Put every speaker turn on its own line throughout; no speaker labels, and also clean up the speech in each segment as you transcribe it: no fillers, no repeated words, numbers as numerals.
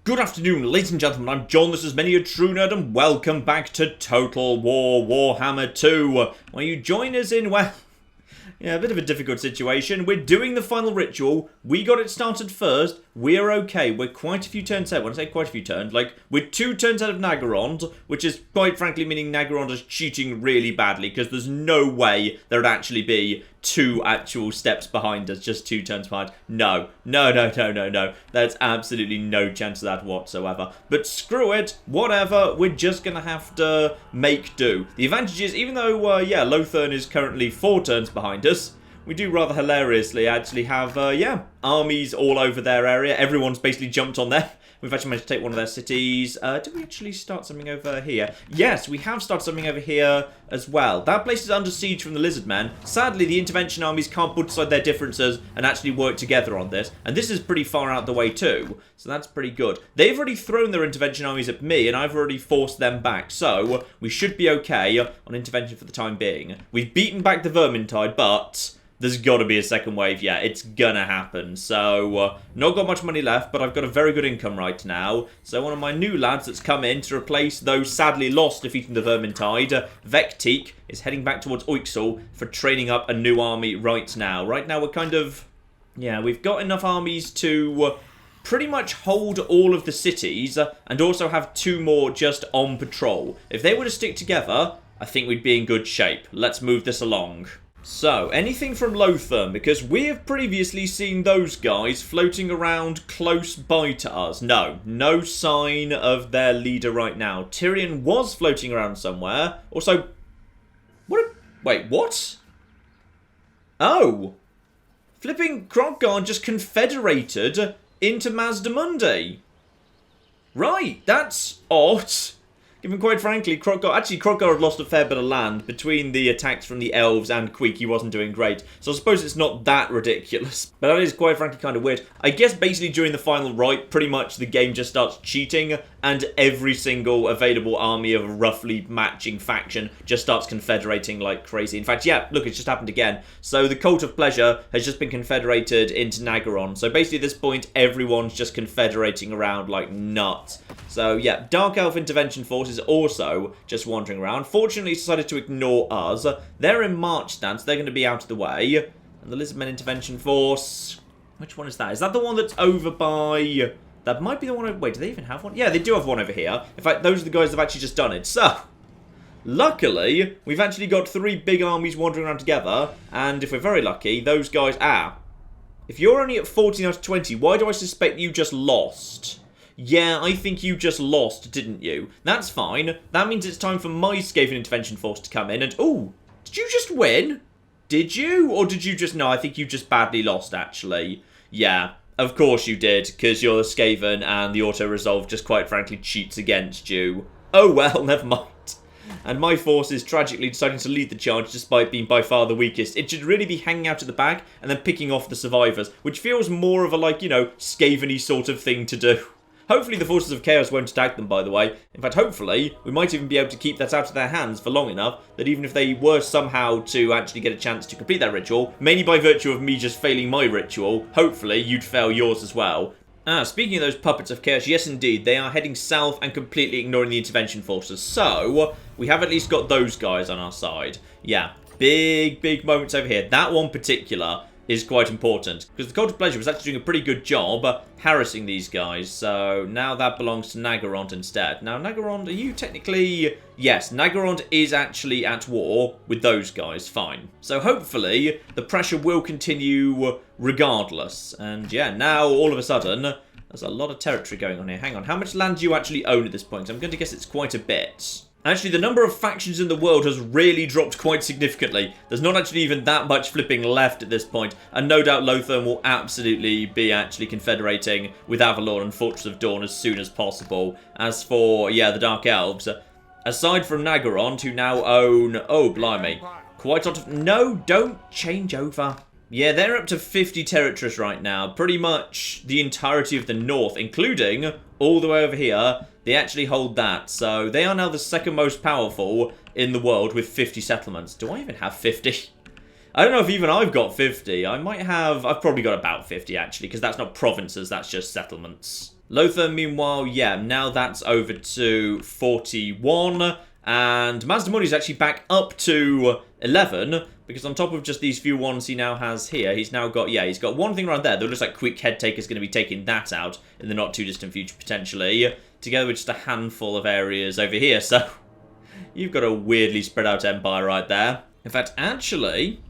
Good afternoon, ladies and gentlemen, I'm John, this is Many a True Nerd, and welcome back to Total War Warhammer 2, where you join us in, well, yeah, a bit of a difficult situation. We're doing the final ritual, we got it started first, we're okay, we're quite a few turns ahead. When I say quite a few turns, like, we're 2 turns ahead of Nagorond, which is quite frankly meaning Nagorond is cheating really badly, because there's no way there'd actually be 2 actual steps behind us, just 2 turns behind. No. There's absolutely no chance of that whatsoever. But screw it, whatever, we're just gonna have to make do. The advantage is, even though, Lothern is currently 4 turns behind us, we do rather hilariously actually have, armies all over their area. Everyone's basically jumped on them. We've actually managed to take one of their cities. Did we actually start something over here? Yes, we have started something over here as well. That place is under siege from the Lizardmen. Sadly, the intervention armies can't put aside their differences and actually work together on this. And this is pretty far out the way too, so that's pretty good. They've already thrown their intervention armies at me, and I've already forced them back. So, we should be okay on intervention for the time being. We've beaten back the Vermintide, but there's got to be a second wave. Yeah, it's gonna happen. So, not got much money left, but I've got a very good income right now. So one of my new lads that's come in to replace those sadly lost defeating the Vermintide, Vecteek, is heading back towards Oixel for training up a new army right now. Right now we're kind of, yeah, we've got enough armies to pretty much hold all of the cities and also have 2 more just on patrol. If they were to stick together, I think we'd be in good shape. Let's move this along. So, anything from Lothern, because we have previously seen those guys floating around close by to us. No sign of their leader right now. Tyrion was floating around somewhere. Also, wait, what? Oh, flipping Kronkgarn just confederated into Mazdamundi. Right, that's odd. Even quite frankly, Kronkgarn had lost a fair bit of land. Between the attacks from the elves and Queek, he wasn't doing great. So I suppose it's not that ridiculous. But that is quite frankly kind of weird. I guess basically during the final right, pretty much the game just starts cheating, and every single available army of a roughly matching faction just starts confederating like crazy. In fact, yeah, look, it's just happened again. So the Cult of Pleasure has just been confederated into Nagorond. So basically at this point, everyone's just confederating around like nuts. So yeah, Dark Elf Intervention Force is also just wandering around. Fortunately, it's decided to ignore us. They're in march stance. They're going to be out of the way. And the Lizardmen Intervention Force, which one is that? Is that the one that's over by... That might be the one... Wait, do they even have one? Yeah, they do have one over here. In fact, those are the guys that have actually just done it. So, luckily, we've actually got 3 big armies wandering around together. And if we're very lucky, those guys... If you're only at 14 out of 20, why do I suspect you just lost? Yeah, I think you just lost, didn't you? That's fine. That means it's time for my Skaven Intervention Force to come in and... Ooh, did you just win? Did you? Or did you just... No, I think you just badly lost, actually. Yeah, of course you did, because you're the Skaven and the auto-resolve just quite frankly cheats against you. Oh well, never mind. And my force is tragically deciding to lead the charge despite being by far the weakest. It should really be hanging out at the back and then picking off the survivors, which feels more of a, like, you know, Skaven-y sort of thing to do. Hopefully the Forces of Chaos won't attack them, by the way. In fact, hopefully, we might even be able to keep that out of their hands for long enough that even if they were somehow to actually get a chance to complete that ritual, mainly by virtue of me just failing my ritual, hopefully you'd fail yours as well. Speaking of those puppets of chaos, yes indeed, they are heading south and completely ignoring the intervention forces. So, we have at least got those guys on our side. Yeah, big moments over here. That one particular is quite important, because the Cult of Pleasure was actually doing a pretty good job harassing these guys, so now that belongs to Nagorond instead. Now, Nagorond, are you technically... Yes, Nagorond is actually at war with those guys, fine. So hopefully, the pressure will continue regardless, and yeah, now, all of a sudden, there's a lot of territory going on here. Hang on, how much land do you actually own at this point? I'm going to guess it's quite a bit. Actually, the number of factions in the world has really dropped quite significantly. There's not actually even that much flipping left at this point, and no doubt Lothern will absolutely be actually confederating with Avalon and Fortress of Dawn as soon as possible. As for, yeah, the Dark Elves, aside from Nagorond, who now own... Oh, blimey. Quite a lot of... No, don't change over. Yeah, they're up to 50 territories right now. Pretty much the entirety of the north, including all the way over here. They actually hold that, so they are now the 2nd most powerful in the world with 50 settlements. Do I even have 50? I don't know if even I've got 50. I've probably got about 50 actually, because that's not provinces, that's just settlements. Lothar, meanwhile, yeah, now that's over to 41. And Mazdamundi is actually back up to 11. Because on top of just these few ones he now has here, he's now got, yeah, he's got one thing around there that looks like Quick Head Taker's going to be taking that out in the not too distant future, potentially. Together with just a handful of areas over here. So, you've got a weirdly spread out empire right there. In fact, actually,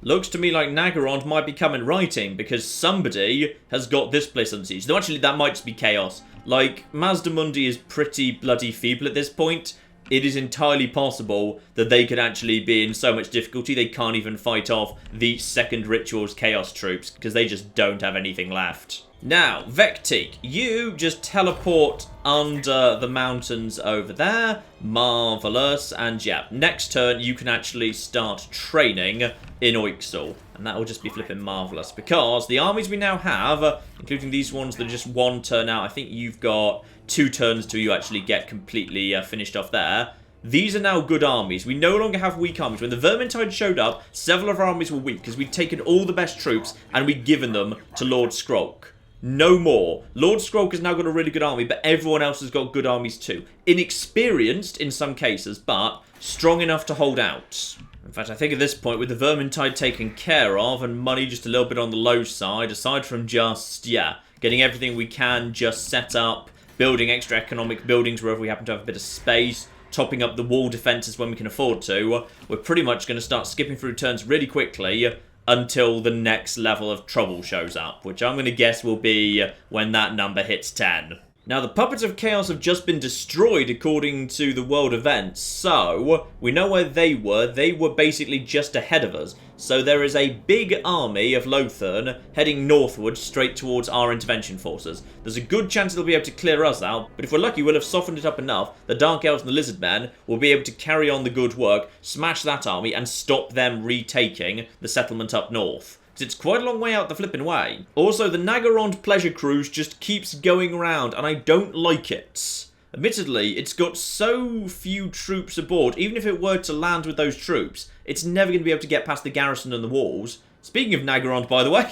looks to me like Nagorond might be coming writing because somebody has got this place under siege. Though actually, that might just be chaos. Like, Mazdamundi is pretty bloody feeble at this point. It is entirely possible that they could actually be in so much difficulty they can't even fight off the second Ritual's Chaos troops because they just don't have anything left. Now, Vecteek, you just teleport under the mountains over there. Marvellous. And yeah, next turn you can actually start training in Oixel. And that will just be flipping marvellous because the armies we now have, including these ones that are just one turn out, I think you've got 2 turns till you actually get completely finished off there. These are now good armies. We no longer have weak armies. When the Vermintide showed up, several of our armies were weak because we'd taken all the best troops and we'd given them to Lord Skrolk. No more. Lord Skrolk has now got a really good army, but everyone else has got good armies too. Inexperienced in some cases, but strong enough to hold out. In fact, I think at this point, with the Vermintide taken care of and money just a little bit on the low side, aside from just, yeah, getting everything we can just set up, building extra economic buildings wherever we happen to have a bit of space, topping up the wall defences when we can afford to, we're pretty much going to start skipping through turns really quickly until the next level of trouble shows up, which I'm going to guess will be when that number hits 10. Now, the Puppets of Chaos have just been destroyed according to the world events, so we know where they were. They were basically just ahead of us. So there is a big army of Lothern heading northward straight towards our intervention forces. There's a good chance they'll be able to clear us out, but if we're lucky, we'll have softened it up enough. The Dark Elves and the Lizard Men will be able to carry on the good work, smash that army, and stop them retaking the settlement up north. Because it's quite a long way out the flipping way. Also, the Nagorond pleasure cruise just keeps going around, and I don't like it. Admittedly, it's got so few troops aboard, even if it were to land with those troops, it's never going to be able to get past the garrison and the walls. Speaking of Nagorond, by the way,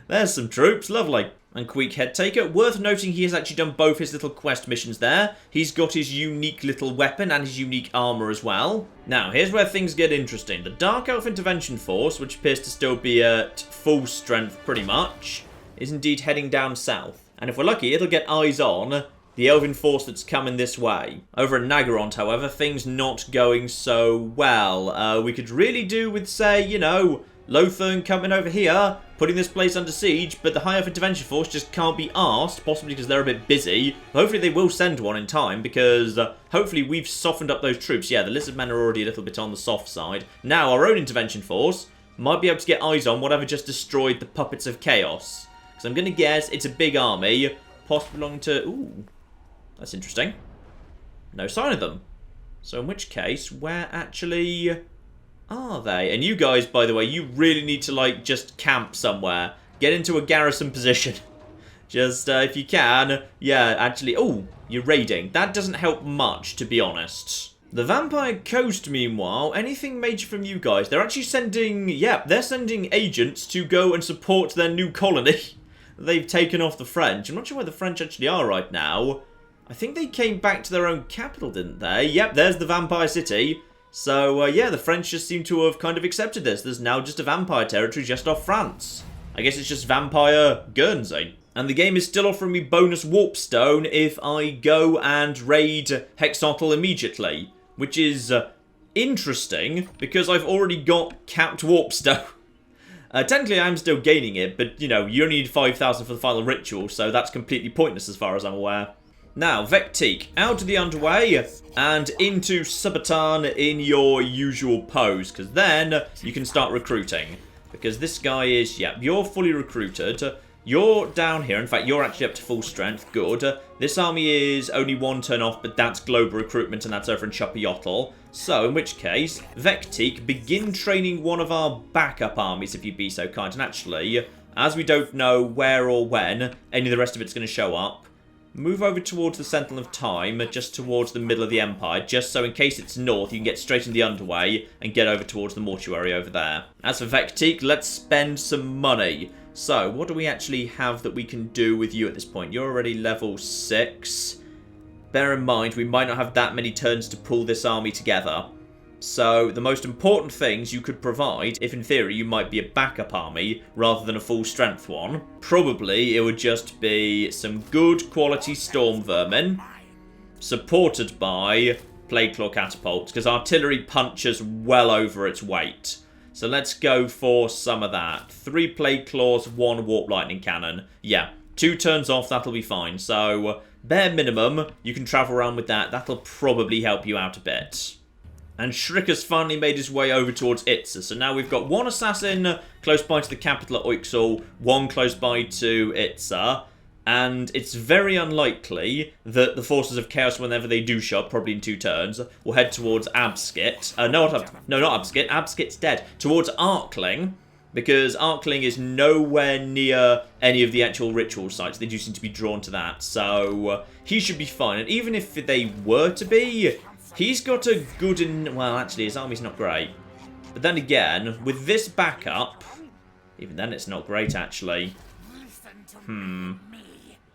there's some troops, lovely. And Quick Head Taker, worth noting he has actually done both his little quest missions there. He's got his unique little weapon and his unique armour as well. Now, here's where things get interesting. The Dark Elf Intervention Force, which appears to still be at full strength pretty much, is indeed heading down south. And if we're lucky, it'll get eyes on the Elven force that's coming this way. Over at Nagorond, however, things not going so well. We could really do with, say, you know, Lothern coming over here, putting this place under siege, but the High Elf Intervention Force just can't be asked, possibly because they're a bit busy. Hopefully they will send one in time, because hopefully we've softened up those troops. Yeah, the Lizard Men are already a little bit on the soft side. Now, our own Intervention Force might be able to get eyes on whatever just destroyed the Puppets of Chaos. Because I'm going to guess it's a big army, possibly belonging to... Ooh, that's interesting. No sign of them. So in which case, where actually are they? And you guys, by the way, you really need to, like, just camp somewhere. Get into a garrison position. Just, if you can. Yeah, actually... Oh, you're raiding. That doesn't help much, to be honest. The Vampire Coast, meanwhile, anything major from you guys? They're actually sending... Yeah, they're sending agents to go and support their new colony. They've taken off the French. I'm not sure where the French actually are right now. I think they came back to their own capital, didn't they? Yep, there's the Vampire City. So, yeah, the French just seem to have kind of accepted this. There's now just a vampire territory just off France. I guess it's just Vampire Guernsey. And the game is still offering me bonus Warpstone if I go and raid Hexotl immediately. Which is interesting, because I've already got capped Warpstone. Technically, I'm still gaining it, but, you know, you only need 5,000 for the final ritual, so that's completely pointless as far as I'm aware. Now, Vecteek, out of the underway, and into Subatan in your usual pose, because then you can start recruiting. Because this guy is, yeah, you're fully recruited. You're down here. In fact, you're actually up to full strength. Good. This army is only one turn off, but that's global recruitment, and that's over in Chapayotl. So, in which case, Vecteek, begin training one of our backup armies, if you'd be so kind. And actually, as we don't know where or when any of the rest of it's going to show up, move over towards the Sentinel of Time, just towards the middle of the Empire, just so in case it's north, you can get straight in the underway and get over towards the mortuary over there. As for Vectique, let's spend some money. So, what do we actually have that we can do with you at this point? You're already level 6. Bear in mind, we might not have that many turns to pull this army together. So, the most important things you could provide, if in theory you might be a backup army rather than a full strength one, probably it would just be some good quality storm vermin, supported by Plague Claw catapults, because artillery punches well over its weight. So let's go for some of that. 3 Plague Claws, 1 Warp Lightning Cannon. Yeah, 2 turns off, that'll be fine. So, bare minimum, you can travel around with that. That'll probably help you out a bit. And Shriek has finally made his way over towards Itza. So now we've got 1 assassin close by to the capital at Oixel, 1 close by to Itza. And it's very unlikely that the Forces of Chaos, whenever they do show up, probably in 2 turns, will head towards Abskit. No, not Abskit. Abskit's dead. Towards Arcling, because Arcling is nowhere near any of the actual ritual sites. They do seem to be drawn to that. So he should be fine. And even if they were to be, he's got a good... well, actually, his army's not great. But then again, with this backup, even then it's not great, actually.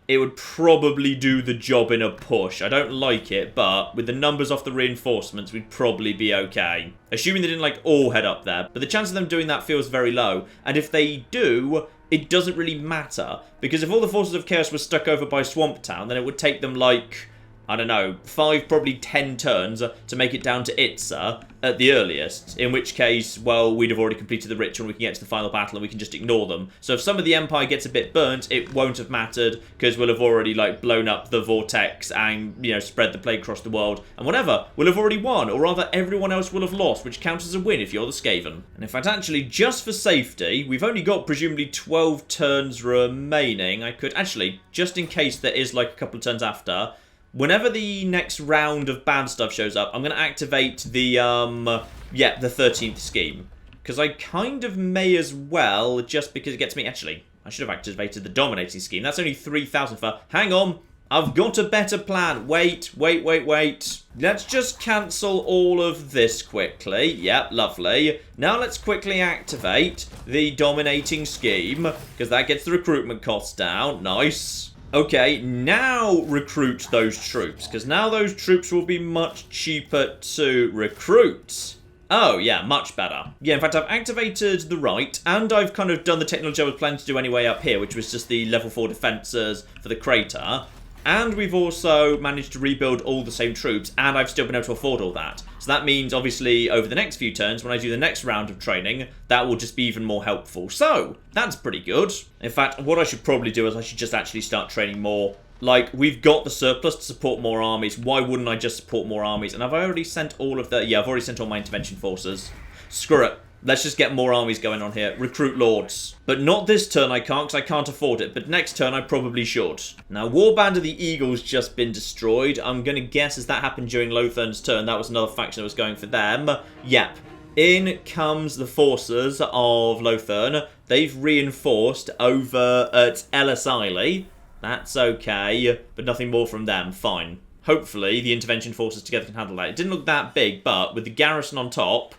It would probably do the job in a push. I don't like it, but with the numbers off the reinforcements, we'd probably be okay. Assuming they didn't, like, all head up there. But the chance of them doing that feels very low. And if they do, it doesn't really matter. Because if all the Forces of Chaos were stuck over by Swamp Town, then it would take them, like, I don't know, 5, probably 10 turns to make it down to Itza at the earliest. In which case, well, we'd have already completed the ritual and we can get to the final battle and we can just ignore them. So if some of the Empire gets a bit burnt, it won't have mattered because we'll have already, like, blown up the vortex and, you know, spread the plague across the world. And whatever, we'll have already won. Or rather, everyone else will have lost, which counts as a win if you're the Skaven. And in fact, actually, just for safety, we've only got presumably 12 turns remaining. I could, actually, just in case there is, like, a couple of turns after... whenever the next round of bad stuff shows up, I'm going to activate the, the 13th scheme. Because I kind of may as well, just because it gets me... actually, I should have activated the dominating scheme. That's only 3,000 for... hang on, I've got a better plan. Wait. Let's just cancel all of this quickly. Yep, lovely. Now let's quickly activate the dominating scheme, because that gets the recruitment costs down. Nice. Okay, now recruit those troops, because now those troops will be much cheaper to recruit. Oh, yeah, much better. Yeah, in fact, I've activated the right, and I've kind of done the technology I was planning to do anyway up here, which was just the level 4 defences for the crater. And we've also managed to rebuild all the same troops, and I've still been able to afford all that. So that means, obviously, over the next few turns, when I do the next round of training, that will just be even more helpful. So, that's pretty good. In fact, what I should probably do is I should just actually start training more. Like, we've got the surplus to support more armies. Why wouldn't I just support more armies? And have I already sent all of the... yeah, I've already sent all my intervention forces. Screw it. Let's just get more armies going on here. Recruit lords. But not this turn I can't, because I can't afford it. But next turn I probably should. Now, Warband of the Eagle's just been destroyed. I'm going to guess as that happened during Lothern's turn, that was another faction that was going for them. Yep. In comes the forces of Lothern. They've reinforced over at Ellis Isle. That's okay. But nothing more from them. Fine. Hopefully, the intervention forces together can handle that. It didn't look that big, but with the garrison on top...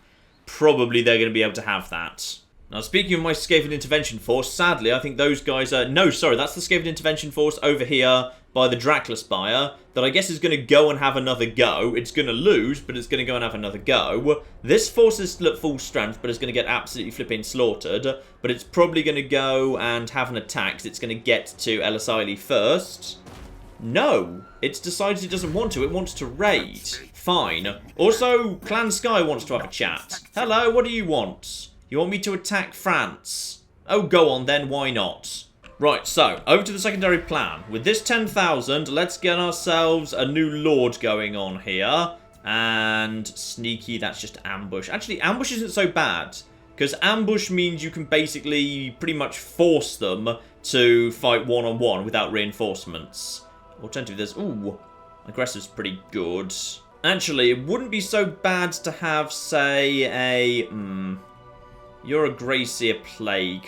probably they're going to be able to have that. Now, speaking of my Skaven Intervention Force, sadly, I think those guys are... no, sorry, that's the Skaven Intervention Force over here by the Dracula Spire that I guess is going to go and have another go. It's going to lose, but it's going to go and have another go. This force is at full strength, but it's going to get absolutely flipping slaughtered. But it's probably going to go and have an attack, because it's going to get to Ellis Isle first. No, it's decided it doesn't want to. It wants to raid. Fine. Also, Clan Sky wants to have a chat. Hello, what do you want? You want me to attack France? Oh, go on then, why not? Right, so, over to the secondary plan. With this 10,000, let's get ourselves a new lord going on here. And sneaky, that's just ambush. Actually, ambush isn't so bad. Because ambush means you can basically pretty much force them to fight one-on-one without reinforcements. Alternative, there's... ooh, aggressive's pretty good. Actually, it wouldn't be so bad to have, say, a... you're a Gracier Plague.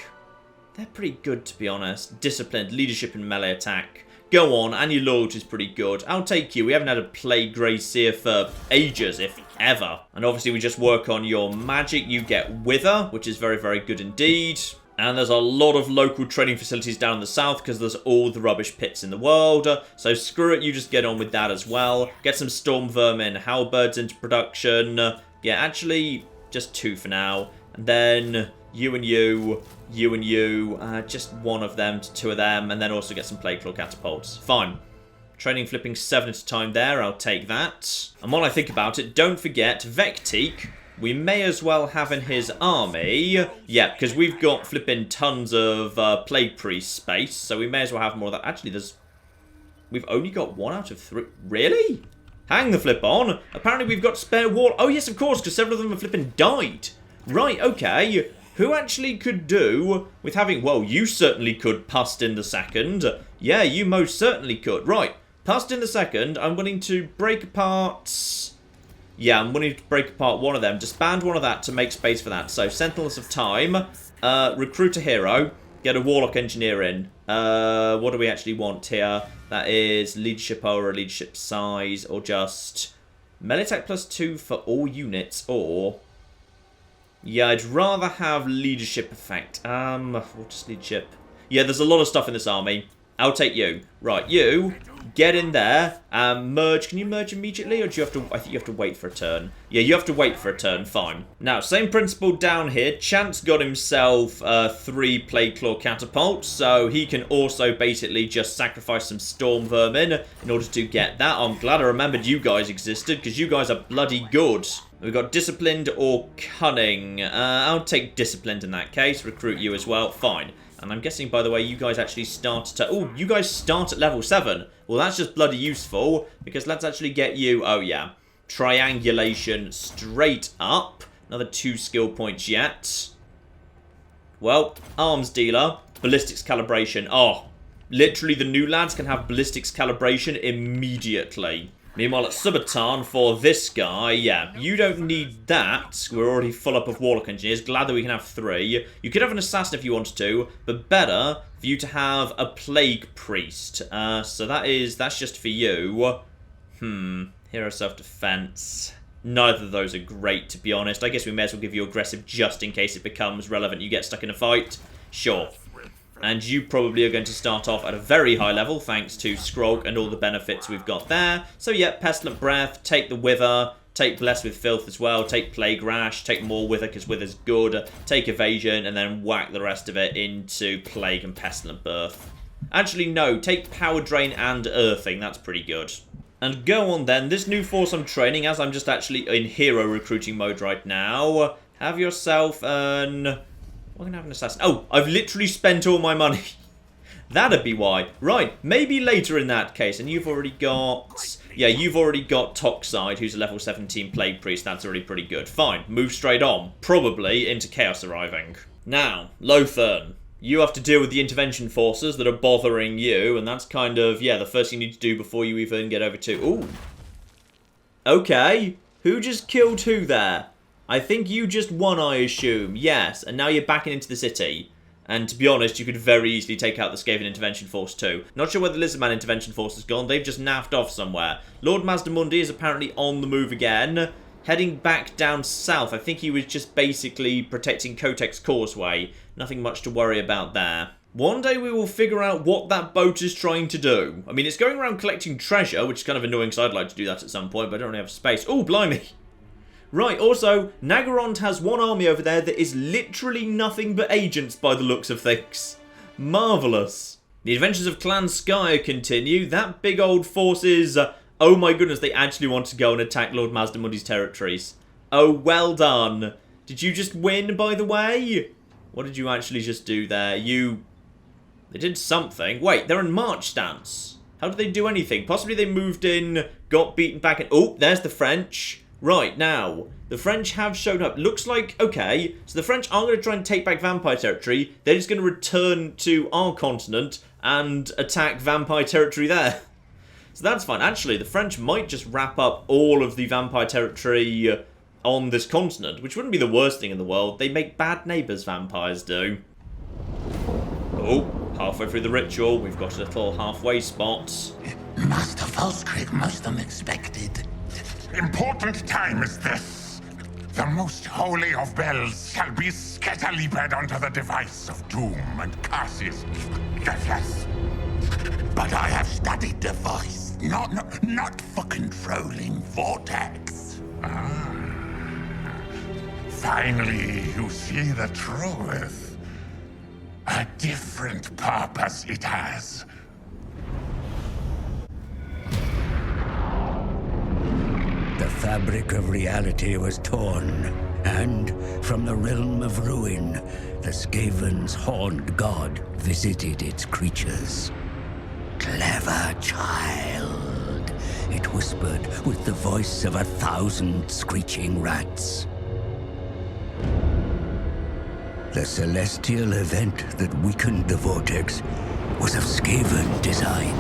They're pretty good, to be honest. Disciplined, leadership and melee attack. go on, and your loyalty is pretty good. I'll take you. We haven't had a plague race here for ages, if ever. And obviously we just work on your magic. You get Wither, which is very, very good indeed. And there's a lot of local training facilities down in the south because there's all the rubbish pits in the world. So screw it, you just get on with that as well. Get some Storm Vermin Halberds into production. Yeah, actually, just 2 for now. And then you and you, just 1 of them to 2 of them. And then also get some Plague Claw Catapults. Fine. Training flipping 7 at a time there, I'll take that. And while I think about it, don't forget Vecteek. We may as well have in his army. Yeah, because we've got flipping tons of Plague Priest space, so we may as well have more of that. Actually, we've only got 1 out of 3. Really? Hang the flip on. Apparently we've got spare wall. Oh, yes, of course, because several of them have flipping died. Right, okay. Who actually could do with having... Well, you certainly could, Pustin the Second. Yeah, you most certainly could. Right, Pustin the Second, I'm willing to break apart... Yeah, I'm willing to break apart 1 of them. Disband 1 of that to make space for that. So, Sentinels of Time. Recruit a hero. Get a Warlock Engineer in. What do we actually want here? That is leadership or leadership size. Or just melee attack +2 for all units. Or... Yeah, I'd rather have leadership effect. Or just leadership. Yeah, there's a lot of stuff in this army. I'll take you. Right, you... Get in there and merge. Can you merge immediately or do you have to... I think you have to wait for a turn. Yeah, you have to wait for a turn. Fine. Now, same principle down here. Chance got himself 3 Plague Claw Catapults. So he can also basically just sacrifice some Storm Vermin in order to get that. I'm glad I remembered you guys existed because you guys are bloody good. We've got Disciplined or Cunning. I'll take Disciplined in that case. Recruit you as well. Fine. And I'm guessing, by the way, you guys actually start to... Oh, you guys start at level 7. Well, that's just bloody useful, because let's actually get you... Oh, yeah. Triangulation straight up. Another 2 skill points yet. Well, Arms Dealer. Ballistics Calibration. Oh, literally the new lads can have Ballistics Calibration immediately. Meanwhile, at Subotan, for this guy, yeah, you don't need that. We're already full up of Warlock Engineers. Glad that we can have 3. You could have an Assassin if you wanted to, but better for you to have a Plague Priest. So that's just for you. Hero Self-Defense. Neither of those are great, to be honest. I guess we may as well give you Aggressive just in case it becomes relevant. You get stuck in a fight. Sure. And you probably are going to start off at a very high level, thanks to Skrog and all the benefits we've got there. So yeah, Pestilent Breath, take the Wither, take Bless with Filth as well, take Plague Rash, take more Wither because Wither's good, take Evasion, and then whack the rest of it into Plague and Pestilent Birth. Actually, no, take Power Drain and Earthing, that's pretty good. And go on then, this new force I'm training, as I'm just actually in hero recruiting mode right now, have yourself an... We're going to have an assassin. Oh, I've literally spent all my money. That'd be why. Right, maybe later in that case. And you've already got... Yeah, you've already got Toxide, who's a level 17 Plague Priest. That's already pretty good. Fine, move straight on. Probably into Chaos arriving. Now, Lothern. You have to deal with the intervention forces that are bothering you. And that's kind of, yeah, the first thing you need to do before you even get over to... Ooh. Okay. Who just killed who there? I think you just won, I assume. Yes, and now you're backing into the city. And to be honest, you could very easily take out the Skaven Intervention Force too. Not sure where the Lizardman Intervention Force has gone. They've just naffed off somewhere. Lord Mazdamundi is apparently on the move again. Heading back down south. I think he was just basically protecting Kotek's Causeway. Nothing much to worry about there. One day we will figure out what that boat is trying to do. I mean, it's going around collecting treasure, which is kind of annoying because I'd like to do that at some point, but I don't really have space. Oh, blimey. Right, also, Nagarond has 1 army over there that is literally nothing but agents by the looks of things. Marvellous. The adventures of Clan Skyer continue. That big old force is... oh my goodness, they actually want to go and attack Lord Mazdamundi's territories. Oh, well done. Did you just win, by the way? What did you actually just do there? They did something. Wait, they're in march stance. How did they do anything? Possibly they moved in, got beaten back, and... Oh, there's the French. Right, now, the French have shown up. Looks like, okay, so the French are going to try and take back vampire territory. They're just going to return to our continent and attack vampire territory there. So that's fine. Actually, the French might just wrap up all of the vampire territory on this continent, which wouldn't be the worst thing in the world. They make bad neighbours, vampires do. Oh. Halfway through the ritual, we've got a little halfway spot.
Master Falskrig most unexpected.
Important time is this. The most holy of bells shall be scatterleaped onto the device of doom and curses. Yes.
But I have studied the voice, not for controlling vortex.
Finally, you see the truth. A different purpose it has.
The fabric of reality was torn, and from the realm of ruin, the Skaven's horned god visited its creatures. Clever child, it whispered with the voice of 1,000 screeching rats. The celestial event that weakened the vortex was of Skaven design.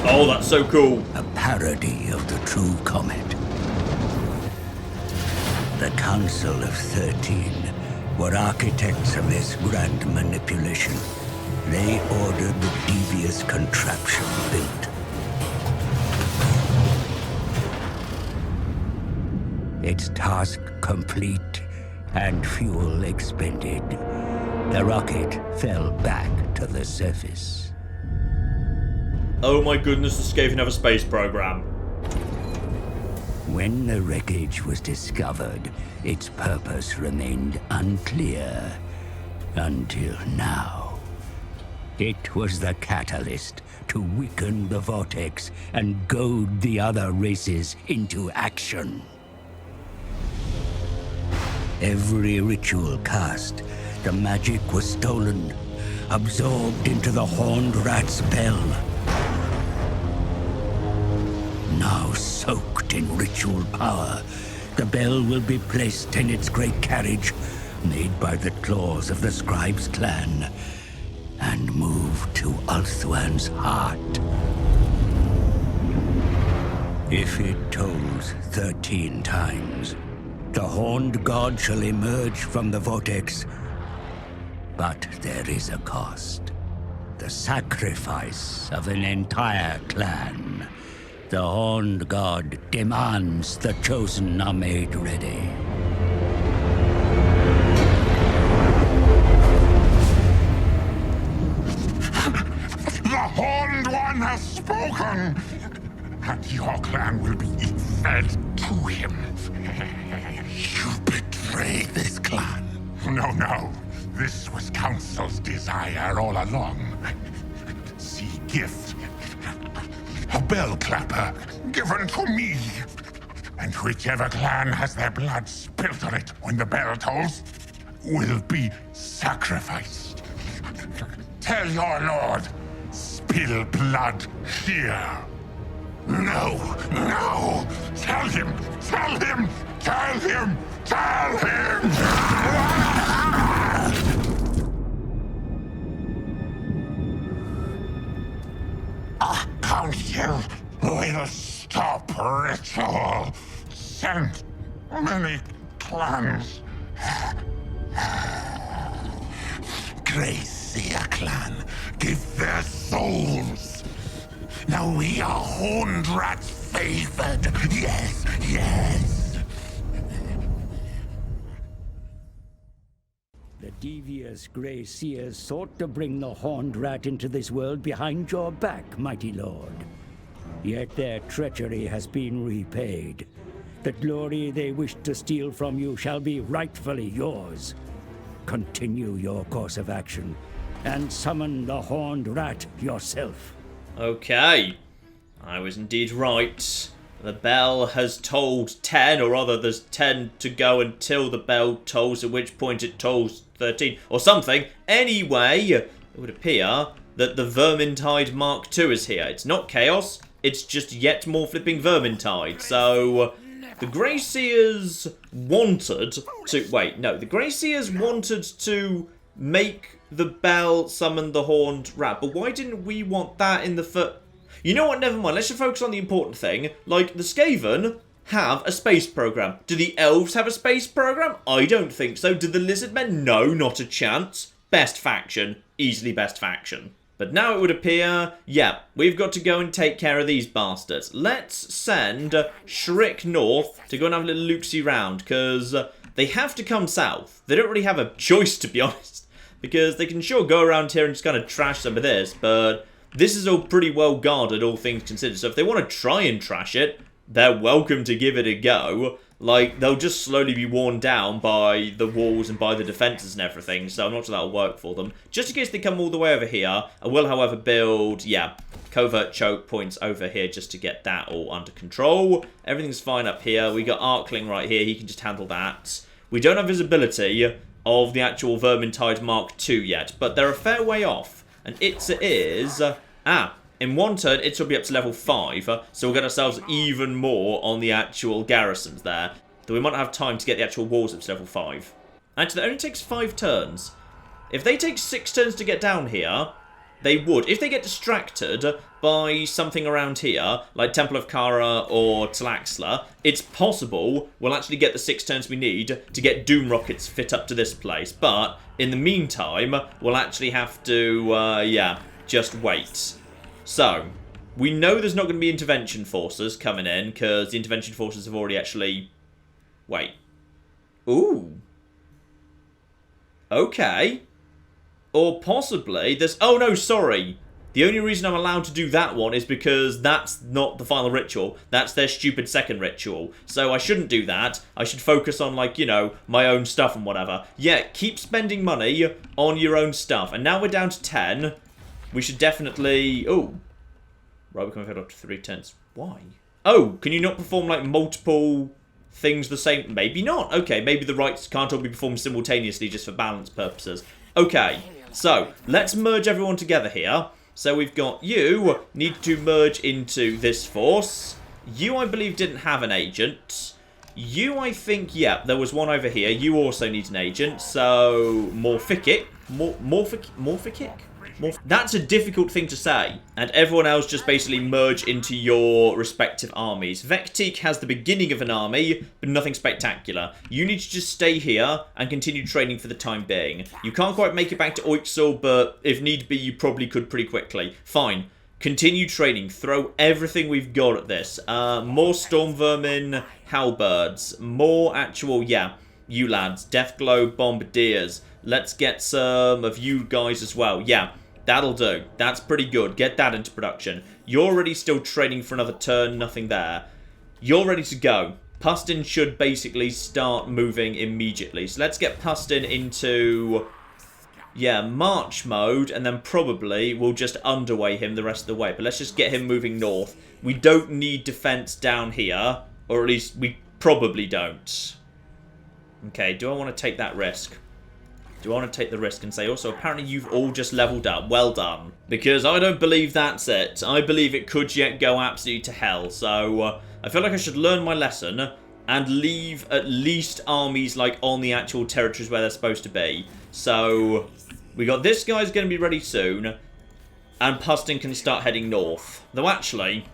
Oh, that's so cool.
A parody of the true comet. The Council of 13 were architects of this grand manipulation. They ordered the devious contraption built. Its task complete and fuel expended, the rocket fell back to the surface.
Oh my goodness, the Skaven have a space program.
When the wreckage was discovered, its purpose remained unclear until now. It was the catalyst to weaken the vortex and goad the other races into action. Every ritual cast, the magic was stolen, absorbed into the horned rat's bell. Now soaked in ritual power, the bell will be placed in its great carriage, made by the claws of the Scribe's clan, and moved to Ulthuan's heart. If it tolls 13 times, the horned god shall emerge from the vortex. But there is a cost. The sacrifice of an entire clan. The horned god demands the chosen are made ready.
The Horned One has spoken! And your clan will be fed to him.
You betrayed this clan.
No. This was Council's desire all along. See gift. A bell clapper given to me. And whichever clan has their blood spilt on it when the bell tolls will be sacrificed. Tell your lord, spill blood here. No! Tell him! A council will stop ritual. Send many clans.
Gracia clan, give their souls. Now we are horned rats favored. Yes. The devious Grey Seers sought to bring the horned rat into this world behind your back, mighty lord. Yet their treachery has been repaid. The glory they wished to steal from you shall be rightfully yours. Continue your course of action, and summon the horned rat yourself.
Okay. I was indeed right. The bell has tolled 10, or rather there's 10 to go until the bell tolls, at which point it tolls 13, or something. Anyway, it would appear that the Vermintide Mark II is here. It's not Chaos, it's just yet more flipping Vermintide. So, the Grey Seers wanted to... Wait, no. The Grey Seers wanted to make the bell summon the horned rat, but why didn't we want that in the first... You know what, never mind, let's just focus on the important thing. Like, the Skaven have a space program. Do the elves have a space program? I don't think so. Do the lizard men? No, not a chance. Best faction. Easily best faction. But now it would appear, yeah, we've got to go and take care of these bastards. Let's send Shriek north to go and have a little loopsy round, because they have to come south. They don't really have a choice, to be honest, because they can sure go around here and just kind of trash some of this, but this is all pretty well guarded, all things considered. So if they want to try and trash it, they're welcome to give it a go. Like, they'll just slowly be worn down by the walls and by the defences and everything, so I'm not sure that'll work for them. Just in case they come all the way over here, I will, however, build, yeah, covert choke points over here just to get that all under control. Everything's fine up here. We got Arcling right here. He can just handle that. We don't have visibility of the actual Vermintide Mark II yet, but they're a fair way off. And it is... in one turn, it will be up to level 5, so we'll get ourselves even more on the actual garrisons there. Though we might not have time to get the actual walls up to level 5. Actually, that only takes 5 turns. If they take 6 turns to get down here, they would. If they get distracted by something around here, like Temple of Kara or Tlaxla, it's possible we'll actually get the 6 turns we need to get Doom Rockets fit up to this place. But, in the meantime, we'll actually have to, yeah, just wait. So, we know there's not going to be intervention forces coming in, because the intervention forces have already actually... Wait. Ooh. Okay. Or possibly there's... Oh, no, sorry. The only reason I'm allowed to do that one is because that's not the final ritual. That's their stupid second ritual. So I shouldn't do that. I should focus on, like, you know, my own stuff and whatever. Yeah, keep spending money on your own stuff. And now we're down to 10... We should definitely... Oh. Right, we can have up to 3 turns. Why? Oh, can you not perform, like, multiple things the same? Maybe not. Okay, maybe the rites can't all be performed simultaneously just for balance purposes. Okay, so, let's merge everyone together here. So we've got you need to merge into this force. You, I believe, didn't have an agent. You, I think, yeah, there was one over here. You also need an agent. So, Morphic. That's a difficult thing to say. And everyone else just basically merge into your respective armies. Vectique has the beginning of an army, but nothing spectacular. You need to just stay here and continue training for the time being. You can't quite make it back to Oixel, but if need be, you probably could pretty quickly. Fine. Continue training. Throw everything we've got at this. More Storm Vermin Halberds. More actual, yeah, you lads. Deathglow Bombardiers. Let's get some of you guys as well. Yeah. That'll do. That's pretty good. Get that into production. You're already still training for another turn. Nothing there. You're ready to go. Pustin should basically start moving immediately. So let's get Pustin into, yeah, march mode. And then probably we'll just underway him the rest of the way. But let's just get him moving north. We don't need defense down here. Or at least we probably don't. Okay, do I want to take that risk? Do I want to take the risk and say, also, apparently you've all just leveled up. Well done. Because I don't believe that's it. I believe it could yet go absolutely to hell. So, I feel like I should learn my lesson and leave at least armies, like, on the actual territories where they're supposed to be. So, we got this guy's going to be ready soon. And Pustin can start heading north. Though, actually,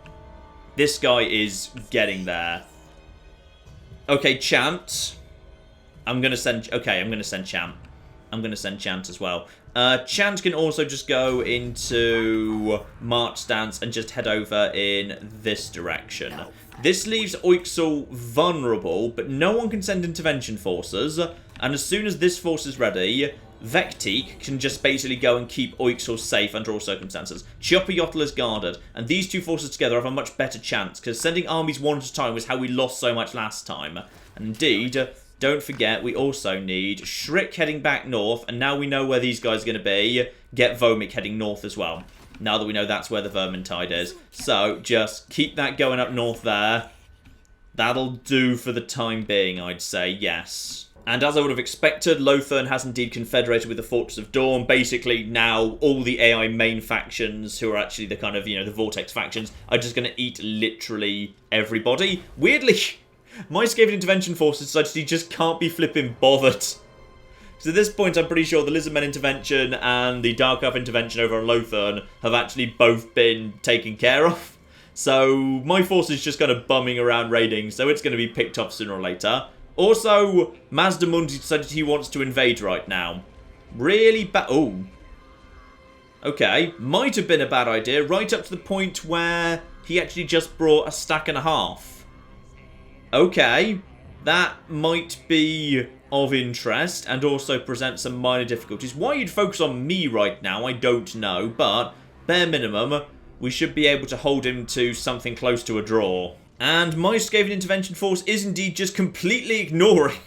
this guy is getting there. Okay, Chant. I'm going to send... Okay, I'm going to send Chant. I'm going to send Chant as well. Chant can also just go into march stance and just head over in this direction. This leaves Oixel vulnerable, but no one can send intervention forces. And as soon as this force is ready, Vectique can just basically go and keep Oixel safe under all circumstances. Chopper Yotl is guarded, and these two forces together have a much better chance, because sending armies one at a time was how we lost so much last time. And indeed... Don't forget, we also need Shriek heading back north, and now we know where these guys are going to be, get Vomic heading north as well. Now that we know that's where the Vermintide is. So, just keep that going up north there. That'll do for the time being, I'd say, yes. And as I would have expected, Lothern has indeed confederated with the Fortress of Dawn. Basically, now all the AI main factions, who are actually the kind of, you know, the Vortex factions, are just going to eat literally everybody. Weirdly... My Skaven intervention forces decided he just can't be flipping bothered. So at this point, I'm pretty sure the Lizardmen intervention and the Dark Elf intervention over on Lothern have actually both been taken care of. So my force is just kind of bumming around raiding, so it's going to be picked up sooner or later. Also, Mazdamundi decided he wants to invade right now. Really bad. Oh. Okay, might have been a bad idea, right up to the point where he actually just brought a stack and a half. Okay, that might be of interest and also present some minor difficulties. Why you'd focus on me right now, I don't know, but bare minimum, we should be able to hold him to something close to a draw. And my Skaven intervention force is indeed just completely ignoring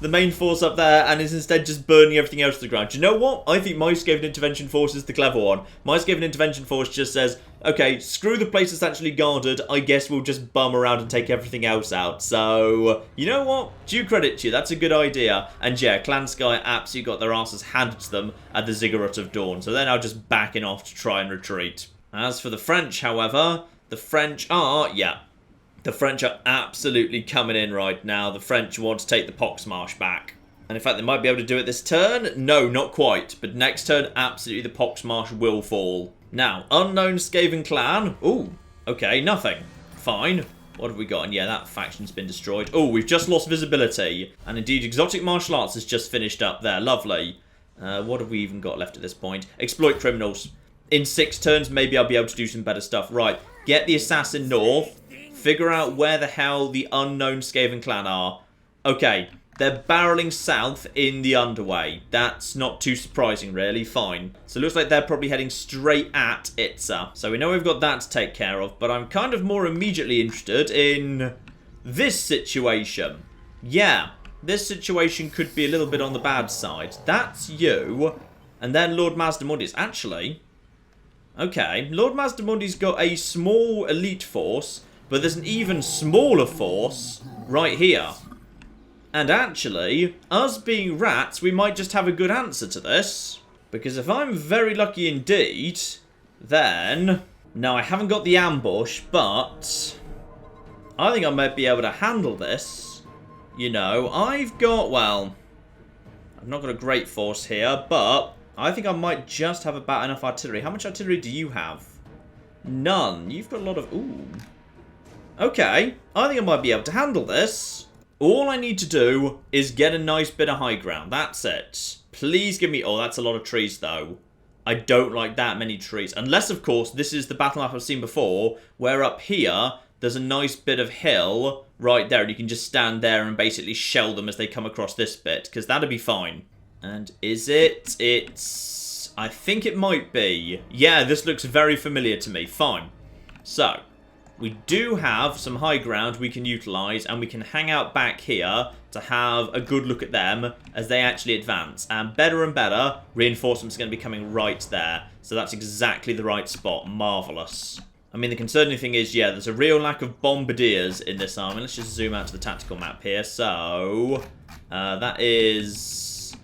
the main force up there and is instead just burning everything else to the ground. Do you know what? I think my Skaven intervention force is the clever one. My Skaven intervention force just says, okay, screw the place that's actually guarded, I guess we'll just bum around and take everything else out. So, you know what? Due credit to you, that's a good idea. And yeah, Clan Sky absolutely got their asses handed to them at the Ziggurat of Dawn. So they're now just backing off to try and retreat. As for the French, however, the French are, the French are absolutely coming in right now. The French want to take the Poxmarsh back. And in fact, they might be able to do it this turn. No, not quite. But next turn, absolutely the Poxmarsh will fall. Now, unknown Skaven clan. Ooh, okay, nothing. Fine. What have we got? And yeah, that faction's been destroyed. Oh, we've just lost visibility. And indeed, Exotic Martial Arts has just finished up there. Lovely. What have we even got left at this point? Exploit criminals. In 6 turns, maybe I'll be able to do some better stuff. Right, get the assassin north. Figure out where the hell the unknown Skaven clan are. Okay, they're barreling south in the underway. That's not too surprising, really. Fine. So it looks like they're probably heading straight at Itza. So we know we've got that to take care of, but I'm kind of more immediately interested in this situation. Yeah, this situation could be a little bit on the bad side. That's you. And then Lord Mazdamundi's actually... Okay, Lord Mazdamundi's got a small elite force, but there's an even smaller force right here. And actually, us being rats, we might just have a good answer to this. Because if I'm very lucky indeed, then... Now, I haven't got the ambush, but... I think I might be able to handle this. You know, I've got, well... I've not got a great force here, but... I think I might just have about enough artillery. How much artillery do you have? None. You've got a lot of... Ooh. Okay, I think I might be able to handle this. All I need to do is get a nice bit of high ground. That's it. Please give me... Oh, that's a lot of trees, though. I don't like that many trees. Unless, of course, this is the battle map I've seen before, where up here, there's a nice bit of hill right there, and you can just stand there and basically shell them as they come across this bit, because that'd be fine. And is it? It's... I think it might be. Yeah, this looks very familiar to me. Fine. So... We do have some high ground we can utilise, and we can hang out back here to have a good look at them as they actually advance. And better, reinforcements are going to be coming right there. So that's exactly the right spot. Marvellous. I mean, the concerning thing is, yeah, there's a real lack of bombardiers in this army. Let's just zoom out to the tactical map here. So, that is...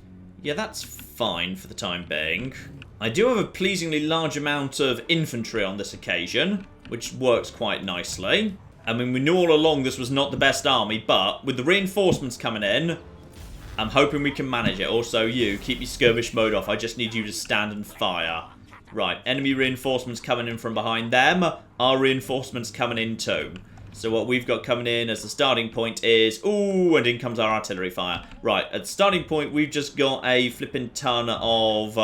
Yeah, that's fine for the time being. I do have a pleasingly large amount of infantry on this occasion, which works quite nicely. I mean, we knew all along this was not the best army, but with the reinforcements coming in, I'm hoping we can manage it. Also, you, keep your skirmish mode off. I just need you to stand and fire. Right, enemy reinforcements coming in from behind them. Our reinforcements coming in too. So what we've got coming in as the starting point is... Ooh, and in comes our artillery fire. Right, at the starting point, we've just got a flipping ton of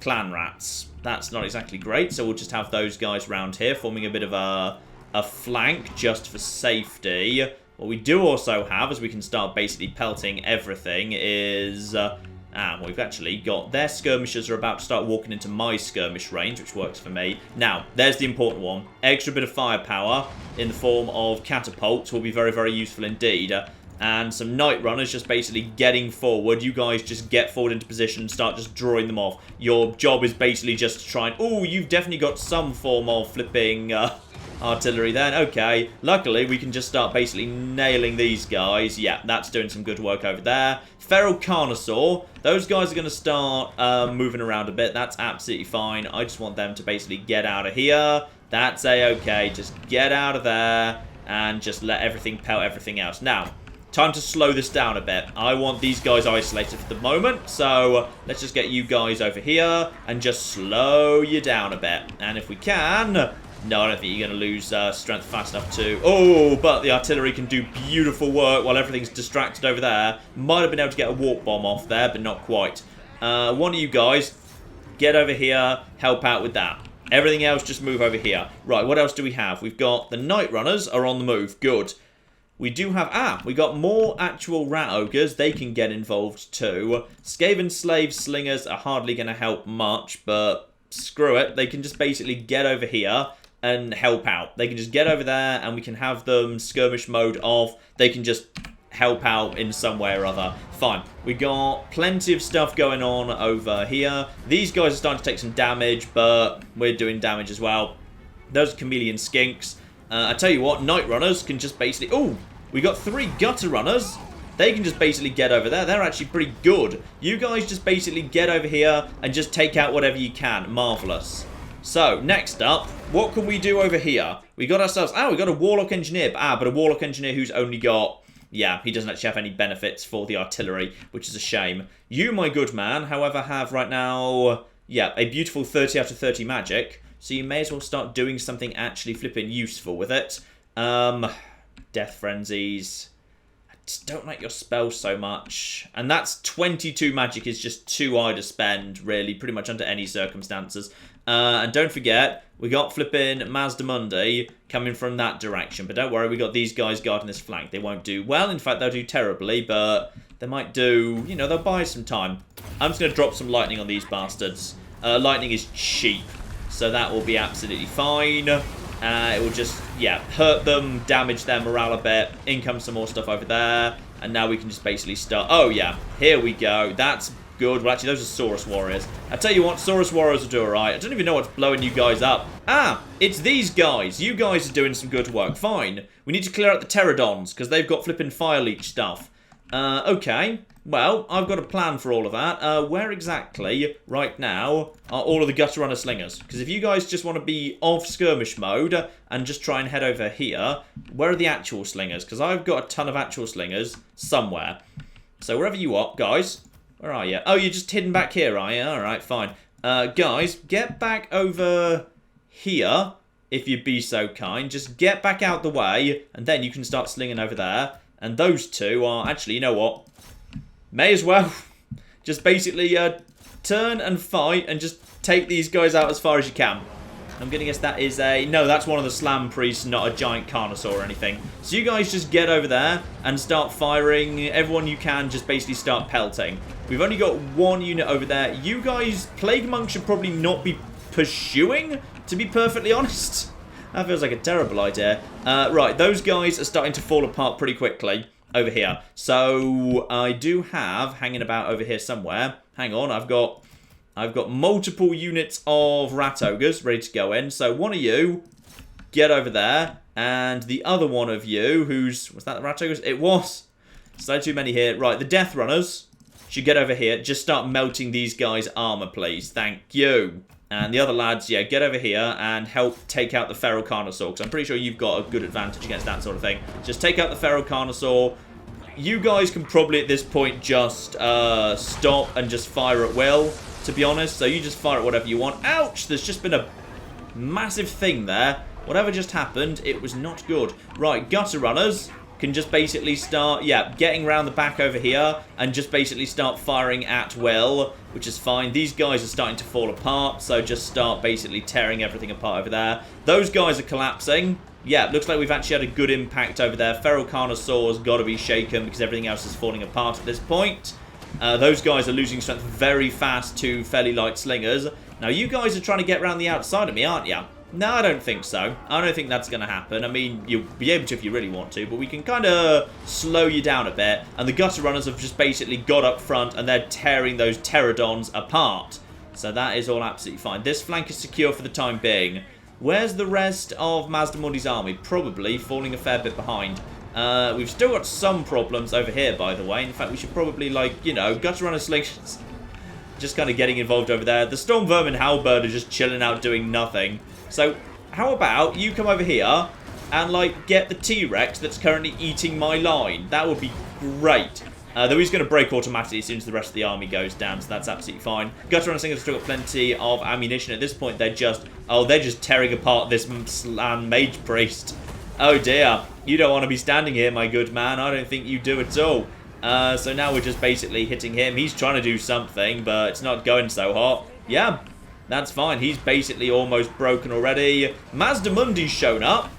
clan rats. That's not exactly great, so we'll just have those guys round here, forming a bit of a flank just for safety. What we do also have, as we can start basically pelting everything, is... we've actually got... Their skirmishers are about to start walking into my skirmish range, which works for me. Now, there's the important one. Extra bit of firepower in the form of catapults will be very, very useful indeed. And some night runners just basically getting forward. You guys just get forward into position and start just drawing them off. Your job is basically just to try and... Ooh, you've definitely got some form of flipping artillery then. Okay, luckily we can just start basically nailing these guys. Yeah, that's doing some good work over there. Feral Carnosaur. Those guys are going to start moving around a bit. That's absolutely fine. I just want them to basically get out of here. That's a-okay. Just get out of there and just let everything pelt everything else. Now... Time to slow this down a bit. I want these guys isolated for the moment, so let's just get you guys over here and just slow you down a bit. And if we can... No, I don't think you're going to lose strength fast enough to... Oh, but the artillery can do beautiful work while everything's distracted over there. Might have been able to get a warp bomb off there, but not quite. One of you guys... get over here, help out with that. Everything else, just move over here. Right, what else do we have? We've got the Night Runners are on the move. Good. We do have... we got more actual rat ogres. They can get involved too. Skaven slave slingers are hardly going to help much, but screw it. They can just basically get over here and help out. They can just get over there and we can have them skirmish mode off. They can just help out in some way or other. Fine. We got plenty of stuff going on over here. These guys are starting to take some damage, but we're doing damage as well. Those are chameleon skinks. I tell you what, Night Runners can just basically... Oh, we got 3 Gutter Runners. They can just basically get over there. They're actually pretty good. You guys just basically get over here and just take out whatever you can. Marvellous. So, next up, what can we do over here? We got ourselves... we got a Warlock Engineer. But a Warlock Engineer who's only got... Yeah, he doesn't actually have any benefits for the artillery, which is a shame. You, my good man, however, have right now... Yeah, a beautiful 30 out of 30 magic. So you may as well start doing something actually flipping useful with it. Death Frenzies. I just don't like your spells so much. And that's 22 magic is just too high to spend, really, pretty much under any circumstances. And don't forget, we got flipping Mazdamundi coming from that direction. But don't worry, we got these guys guarding this flank. They won't do well. In fact, they'll do terribly, but they might do, you know, they'll buy some time. I'm just going to drop some lightning on these bastards. Lightning is cheap, so that will be absolutely fine. It will just, yeah, hurt them, damage their morale a bit. In comes some more stuff over there. And now we can just basically start. Oh, yeah, here we go. That's good. Well, actually, those are Saurus Warriors. I tell you what, Saurus Warriors will do alright. I don't even know what's blowing you guys up. It's these guys. You guys are doing some good work. Fine. We need to clear out the Pterodons, because they've got flipping fire leech stuff. Okay. Well, I've got a plan for all of that. Where exactly, right now, are all of the Gutter Runner Slingers? Because if you guys just want to be off skirmish mode and just try and head over here, where are the actual Slingers? Because I've got a ton of actual Slingers somewhere. So wherever you are, guys, where are you? Oh, you're just hidden back here, are you? Alright, fine. Guys, get back over here, if you'd be so kind. Just get back out the way, and then you can start slinging over there. And those two are... Actually, you know what? May as well just basically turn and fight and just take these guys out as far as you can. I'm going to guess that is a... No, that's one of the Slam Priests, not a giant Carnosaur or anything. So you guys just get over there and start firing. Everyone you can, just basically start pelting. We've only got 1 unit over there. You guys, Plague Monk should probably not be pursuing, to be perfectly honest. That feels like a terrible idea. Right, those guys are starting to fall apart pretty quickly over here. So I do have, hanging about over here somewhere. Hang on, I've got multiple units of Rat Ogres ready to go in. So one of you, get over there. And the other one of you, was that the Rat Ogres? It was. So too many here. Right, the Death Runners should get over here. Just start melting these guys' armor, please. Thank you. And the other lads, yeah, get over here and help take out the Feral Carnosaur. Because I'm pretty sure you've got a good advantage against that sort of thing. Just take out the Feral Carnosaur. You guys can probably at this point just stop and just fire at will, to be honest. So you just fire at whatever you want. Ouch! There's just been a massive thing there. Whatever just happened, it was not good. Right, Gutter Runners can just basically start, yeah, getting around the back over here and just basically start firing at will, which is fine. These guys are starting to fall apart, so just start basically tearing everything apart over there. Those guys are collapsing. Yeah, looks like we've actually had a good impact over there. Feral Carnosaur's got to be shaken because everything else is falling apart at this point. Those guys are losing strength very fast to fairly light slingers. Now, you guys are trying to get around the outside of me, aren't you? No, I don't think so. I don't think that's going to happen. I mean, you'll be able to if you really want to, but we can kind of slow you down a bit. And the Gutter Runners have just basically got up front and they're tearing those Pterodons apart. So that is all absolutely fine. This flank is secure for the time being. Where's the rest of Mazdamundi's army? Probably falling a fair bit behind. We've still got some problems over here, by the way. In fact, we should probably, like, you know, Gutter Runner Slingers just kind of getting involved over there. The Storm Vermin Halberd are just chilling out doing nothing. So, how about you come over here and, like, get the T-Rex that's currently eating my line? That would be great. Though he's going to break automatically as soon as the rest of the army goes down, so that's absolutely fine. Gutter Runner Slingers have still got plenty of ammunition. At this point, they're just tearing apart this Slan Mage Priest. Oh dear, you don't want to be standing here, my good man. I don't think you do at all. So now we're just basically hitting him. He's trying to do something, but it's not going so hot. Yeah, that's fine. He's basically almost broken already. Mazdamundi's shown up.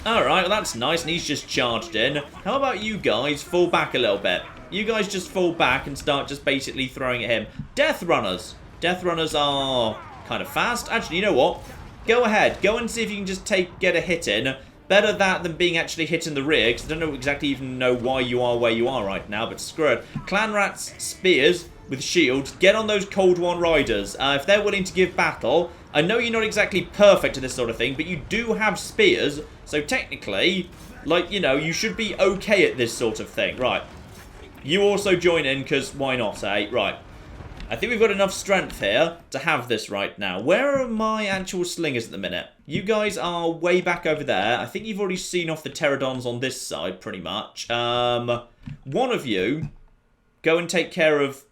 Alright, well that's nice, and he's just charged in. How about you guys fall back a little bit? You guys just fall back and start just basically throwing at him. Death Runners. Death Runners are kind of fast. Actually, you know what? Go ahead. Go and see if you can just get a hit in. Better that than being actually hit in the rear, because I don't know exactly even know why you are where you are right now, but screw it. Clan Rats, spears with shields. Get on those Cold One Riders. If they're willing to give battle, I know you're not exactly perfect at this sort of thing, but you do have spears, so technically, like, you know, you should be okay at this sort of thing. Right. You also join in, because why not, eh? Right. I think we've got enough strength here to have this right now. Where are my actual slingers at the minute? You guys are way back over there. I think you've already seen off the pterodons on this side, pretty much. One of you, go and take care of...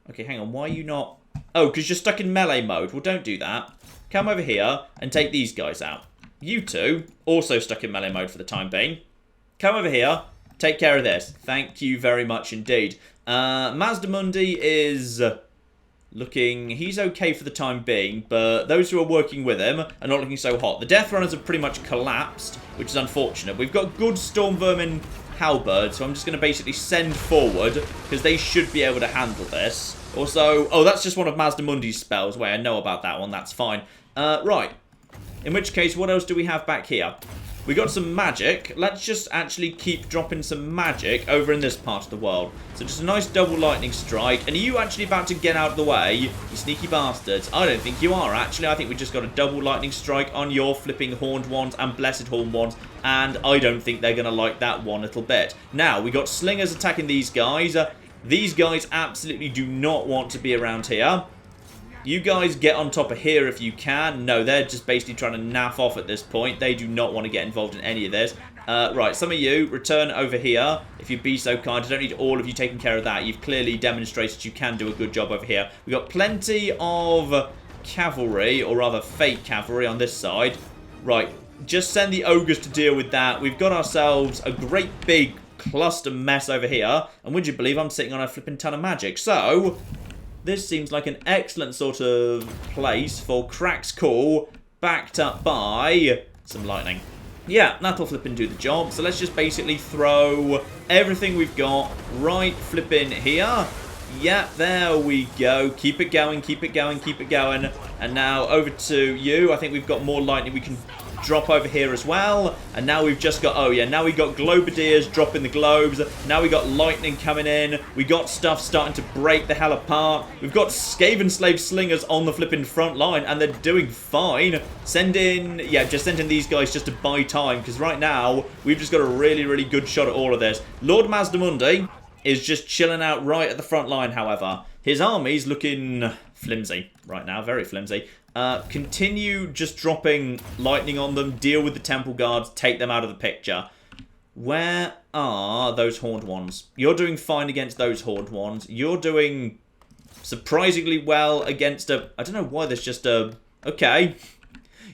Okay, hang on. Why are you not... Oh, because you're stuck in melee mode. Well, don't do that. Come over here and take these guys out. You two, also stuck in melee mode for the time being. Come over here. Take care of this. Thank you very much indeed. Mazdamundi is... looking, he's okay for the time being, but those who are working with him are not looking so hot. The Death Runners have pretty much collapsed, which is unfortunate. We've got good Storm Vermin halberds, so I'm just going to basically send forward, because they should be able to handle this. Also, oh, that's just one of Mazdamundi's spells. Wait, I know about that one, that's fine. Right. In which case, what else do we have back here? We got some magic. Let's just actually keep dropping some magic over in this part of the world. So just a nice double lightning strike. And are you actually about to get out of the way, you sneaky bastards? I don't think you are, actually. I think we just got a double lightning strike on your flipping horned ones and blessed horned ones. And I don't think they're going to like that one little bit. Now, we got slingers attacking these guys. These guys absolutely do not want to be around here. You guys get on top of here if you can. No, they're just basically trying to naff off at this point. They do not want to get involved in any of this. Right, some of you, return over here, if you'd be so kind. I don't need all of you taking care of that. You've clearly demonstrated you can do a good job over here. We've got plenty of cavalry, or rather fake cavalry on this side. Right, just send the ogres to deal with that. We've got ourselves a great big cluster mess over here. And would you believe I'm sitting on a flipping ton of magic? So... this seems like an excellent sort of place for Crack's Call, backed up by some lightning. Yeah, that'll flipping do the job. So let's just basically throw everything we've got right flipping here. Yeah, there we go. Keep it going, keep it going, keep it going. And now over to you. I think we've got more lightning we can drop over here as well. And now we've just got, oh yeah, now we've got Globadiers dropping the globes. Now we got lightning coming in. We got stuff starting to break the hell apart. We've got Skaven slave slingers on the flipping front line, and they're doing fine. Send in, yeah, just send in these guys just to buy time, because right now we've just got a really, really good shot at all of this. Lord Mazdamundi is just chilling out right at the front line, however. His army's looking flimsy right now, very flimsy. Continue just dropping lightning on them, deal with the temple guards, take them out of the picture. Where are those horned ones? You're doing fine against those horned ones. You're doing surprisingly well against a... I don't know why there's just a... Okay.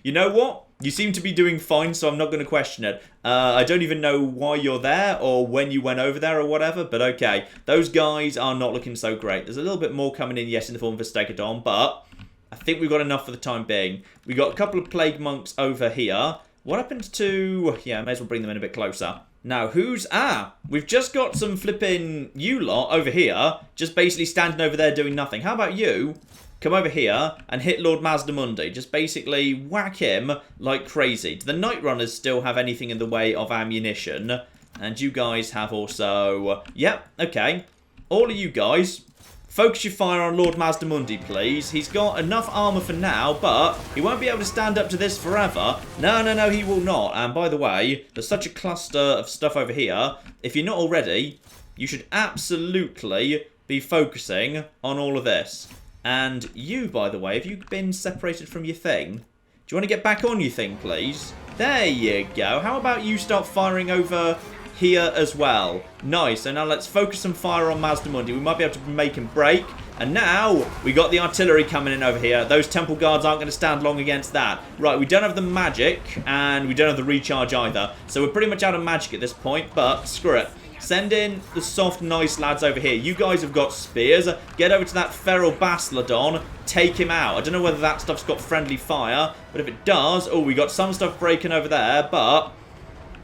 You know what? You seem to be doing fine, so I'm not going to question it. I don't even know why you're there or when you went over there or whatever, but okay. Those guys are not looking so great. There's a little bit more coming in, yes, in the form of a Stegodon, but I think we've got enough for the time being. We've got a couple of Plague Monks over here. What happened to... yeah, may as well bring them in a bit closer. Now, who's... ah, we've just got some flipping you lot over here, just basically standing over there doing nothing. How about you come over here and hit Lord Mazdamundi? Just basically whack him like crazy. Do the Night Runners still have anything in the way of ammunition? And you guys have also... yep, okay. All of you guys, focus your fire on Lord Mazdamundi, please. He's got enough armor for now, but he won't be able to stand up to this forever. No, no, no, he will not. And by the way, there's such a cluster of stuff over here. If you're not already, you should absolutely be focusing on all of this. And you, by the way, have you been separated from your thing? Do you want to get back on your thing, please? There you go. How about you start firing over here as well? Nice. So now let's focus some fire on Mazdamundi. We might be able to make him break. And now we got the artillery coming in over here. Those temple guards aren't going to stand long against that. Right, we don't have the magic, and we don't have the recharge either. So we're pretty much out of magic at this point, but screw it. Send in the soft, nice lads over here. You guys have got spears. Get over to that feral Bastladon. Take him out. I don't know whether that stuff's got friendly fire, but if it does... Oh, we got some stuff breaking over there, but...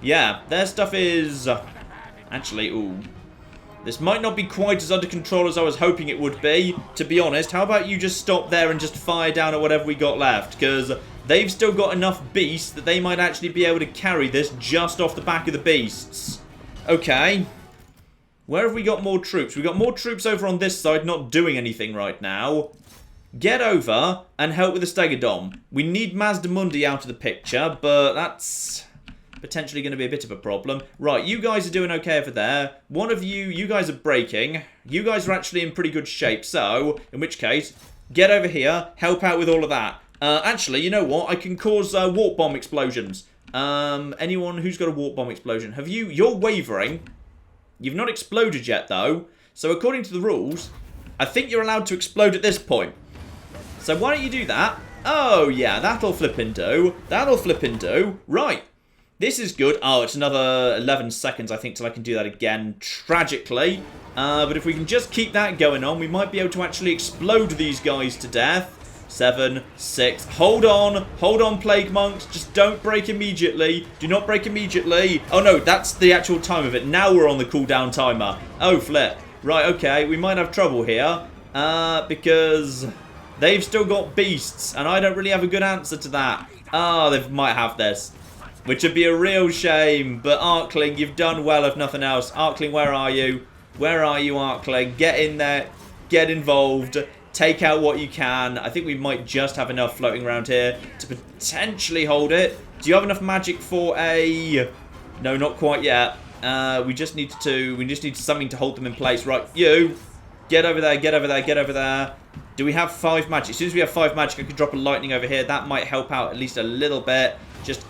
Yeah, their stuff is... Actually, ooh... This might not be quite as under control as I was hoping it would be, to be honest. How about you just stop there and just fire down at whatever we got left? Because they've still got enough beasts that they might actually be able to carry this just off the back of the beasts. Okay. Where have we got more troops? We've got more troops over on this side not doing anything right now. Get over and help with the Stegodon. We need Mazdamundi out of the picture, but that's... potentially going to be a bit of a problem. Right, you guys are doing okay over there. One of you guys are breaking. You guys are actually in pretty good shape. So, in which case, get over here, help out with all of that. Actually, you know what? I can cause warp bomb explosions. Anyone who's got a warp bomb explosion? Have you? You're wavering. You've not exploded yet, though. So, according to the rules, I think you're allowed to explode at this point. So, why don't you do that? Oh, yeah, that'll flippin' do. That'll flippin' do. Right. This is good. Oh, it's another 11 seconds, I think, till I can do that again, tragically. But if we can just keep that going on, we might be able to actually explode these guys to death. 7, 6. Hold on, Plague Monks. Just don't break immediately. Do not break immediately. Oh, no, that's the actual time of it. Now we're on the cooldown timer. Oh, flip. Right, okay, we might have trouble here. Because they've still got beasts, and I don't really have a good answer to that. Oh, they might have this. Which would be a real shame. But Arcling, you've done well if nothing else. Arcling, where are you? Where are you, Arcling? Get in there. Get involved. Take out what you can. I think we might just have enough floating around here to potentially hold it. Do you have enough magic for a... No, not quite yet. We just need something to hold them in place. Right, you. Get over there, get over there, get over there. Do we have 5 magic? As soon as we have 5 magic, I could drop a lightning over here. That might help out at least a little bit. Just...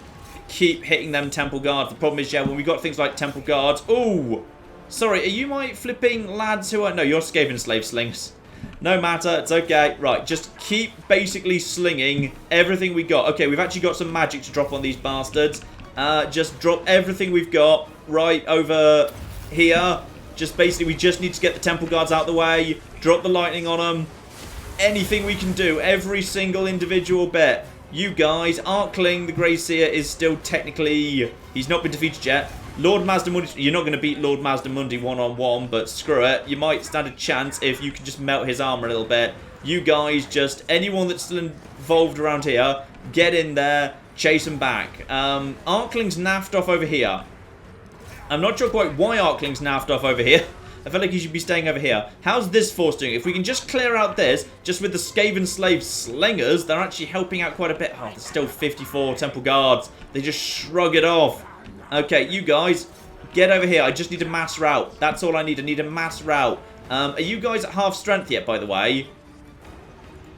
keep hitting them temple guards. The problem is, yeah, when we got things like temple guards... Ooh! Sorry, are you my flipping lads who are... No, you're Skaven slave slings. No matter, it's okay. Right, just keep basically slinging everything we got. Okay, we've actually got some magic to drop on these bastards. Just drop everything we've got right over here. Just basically, we just need to get the temple guards out of the way. Drop the lightning on them. Anything we can do. Every single individual bit. You guys, Arcling, the Grey Seer, is still technically... He's not been defeated yet. Lord Mazdamundi... You're not going to beat Lord Mazdamundi one-on-one, but screw it. You might stand a chance if you can just melt his armor a little bit. You guys, just... Anyone that's still involved around here, get in there, chase him back. Arcling's naffed off over here. I'm not sure quite why Arcling's naffed off over here. I feel like he should be staying over here. How's this force doing? If we can just clear out this, just with the Skaven slave slingers, they're actually helping out quite a bit. Oh, there's still 54 temple guards. They just shrug it off. Okay, you guys, get over here. I just need a mass route. That's all I need. I need a mass route. Are you guys at half strength yet, by the way?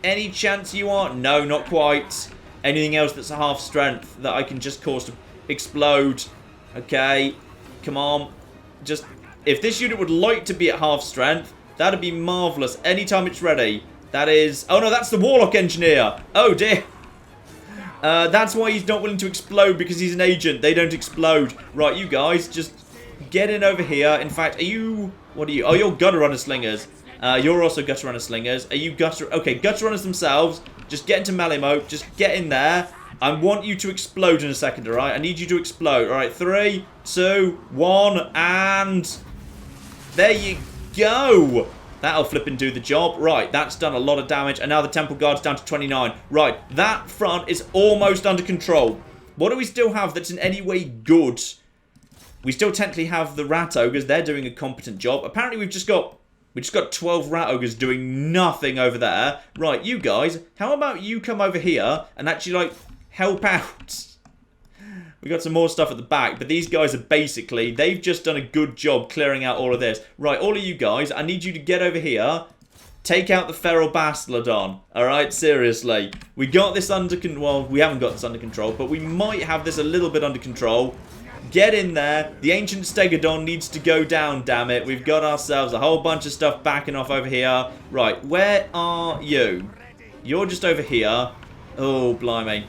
Any chance you are? No, not quite. Anything else that's at half strength that I can just cause to explode? Okay, come on. Just... If this unit would like to be at half strength, that'd be marvellous. Anytime it's ready. That is... Oh, no, that's the Warlock Engineer. Oh, dear. That's why he's not willing to explode, because he's an agent. They don't explode. Right, you guys, just get in over here. In fact, are you... What are you? Oh, you're Gutter Runner Slingers. You're also Gutter Runner Slingers. Are you Gutter... Okay, Gutter Runners themselves. Just get into melee mode. Just get in there. I want you to explode in a second, alright? I need you to explode. Alright, 3, 2, 1, and... There you go. That'll flip and do the job. Right, that's done a lot of damage. And now the Temple Guard's down to 29. Right, that front is almost under control. What do we still have that's in any way good? We still technically have the Rat Ogres. They're doing a competent job. Apparently we've just got 12 Rat Ogres doing nothing over there. Right, you guys, how about you come over here and actually, like, help out? We got some more stuff at the back, but these guys are basically... They've just done a good job clearing out all of this. Right, all of you guys, I need you to get over here. Take out the Feral Bastladon. Alright, seriously. We got this under control. Well, we haven't got this under control, but we might have this a little bit under control. Get in there. The Ancient Stegodon needs to go down, damn it. We've got ourselves a whole bunch of stuff backing off over here. Right, where are you? You're just over here. Oh, blimey.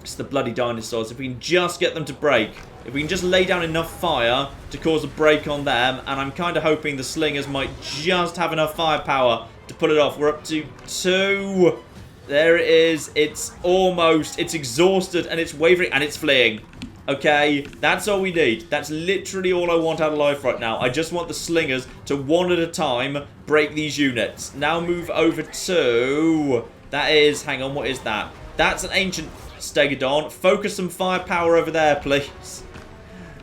It's the bloody dinosaurs. If we can just get them to break. If we can just lay down enough fire to cause a break on them, and I'm kind of hoping the slingers might just have enough firepower to pull it off. We're up to 2. There it is. It's almost. It's exhausted, and it's wavering, and it's fleeing. Okay, that's all we need. That's literally all I want out of life right now. I just want the slingers to, one at a time, break these units. Now move over to... That is... Hang on, what is that? That's an ancient Stegodon. Focus some firepower over there, please.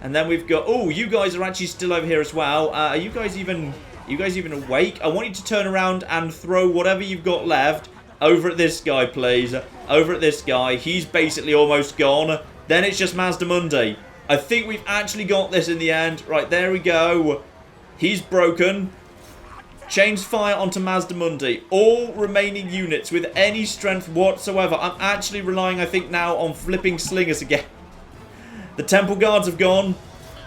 And then we've got... Oh, you guys are actually still over here as well. Are you guys even awake? I want you to turn around and throw whatever you've got left over at this guy, please. Over at this guy. He's basically almost gone. Then it's just Mazdamundi. I think we've actually got this in the end. Right, there we go. He's broken. Change fire onto Mazdamundi. All remaining units with any strength whatsoever. I'm actually relying, I think, now on flipping slingers again. The Temple Guards have gone.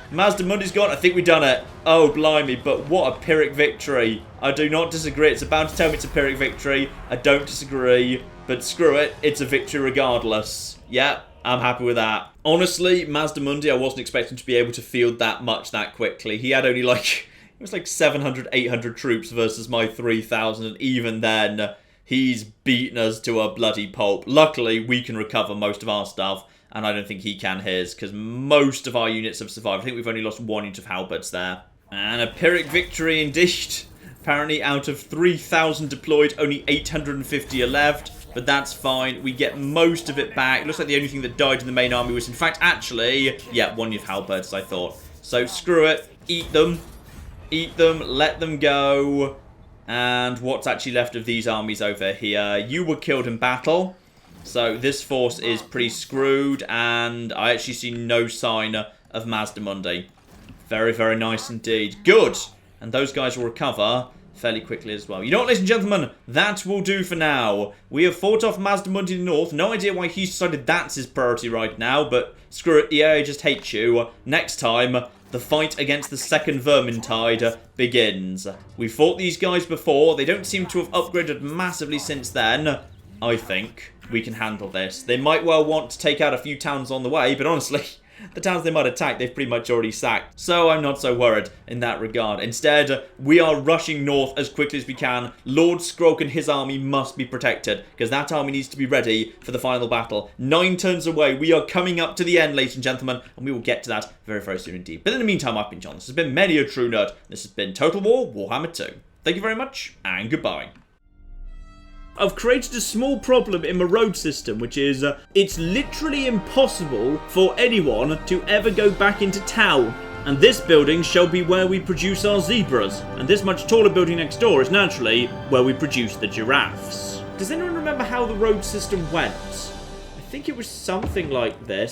Mazdamundi's gone. I think we've done it. Oh, blimey. But what a Pyrrhic victory. I do not disagree. It's about to tell me it's a Pyrrhic victory. I don't disagree. But screw it. It's a victory regardless. Yep. I'm happy with that. Honestly, Mazdamundi, I wasn't expecting to be able to field that much that quickly. He had only like, it was like 700, 800 troops versus my 3,000. And even then, he's beaten us to a bloody pulp. Luckily, we can recover most of our stuff. And I don't think he can his, because most of our units have survived. I think we've only lost 1 unit of halberds there. And a Pyrrhic victory indeed. Apparently, out of 3,000 deployed, only 850 are left. But that's fine. We get most of it back. It looks like the only thing that died in the main army was, in fact, actually... Yeah, 1 unit of halberds, I thought. So, screw it. Eat them. Eat them. Let them go. And what's actually left of these armies over here? You were killed in battle. So, this force is pretty screwed. And I actually see no sign of Mazdamundi. Very, very nice indeed. Good. And those guys will recover fairly quickly as well. You know what, ladies and gentlemen? That will do for now. We have fought off Mazdamundi in the north. No idea why he's decided that's his priority right now, but screw it, EA just hates you. Next time, the fight against the second Vermintide begins. We fought these guys before. They don't seem to have upgraded massively since then. I think we can handle this. They might well want to take out a few towns on the way, but honestly... The towns they might attack, they've pretty much already sacked. So I'm not so worried in that regard. Instead, we are rushing north as quickly as we can. Lord Skrulk and his army must be protected, because that army needs to be ready for the final battle. 9 turns away. We are coming up to the end, ladies and gentlemen, and we will get to that very, very soon indeed. But in the meantime, I've been John. This has been Many a True Nerd. This has been Total War Warhammer 2. Thank you very much, and goodbye. I've created a small problem in my road system, which is it's literally impossible for anyone to ever go back into town. And this building shall be where we produce our zebras. And this much taller building next door is naturally where we produce the giraffes. Does anyone remember how the road system went? I think it was something like this.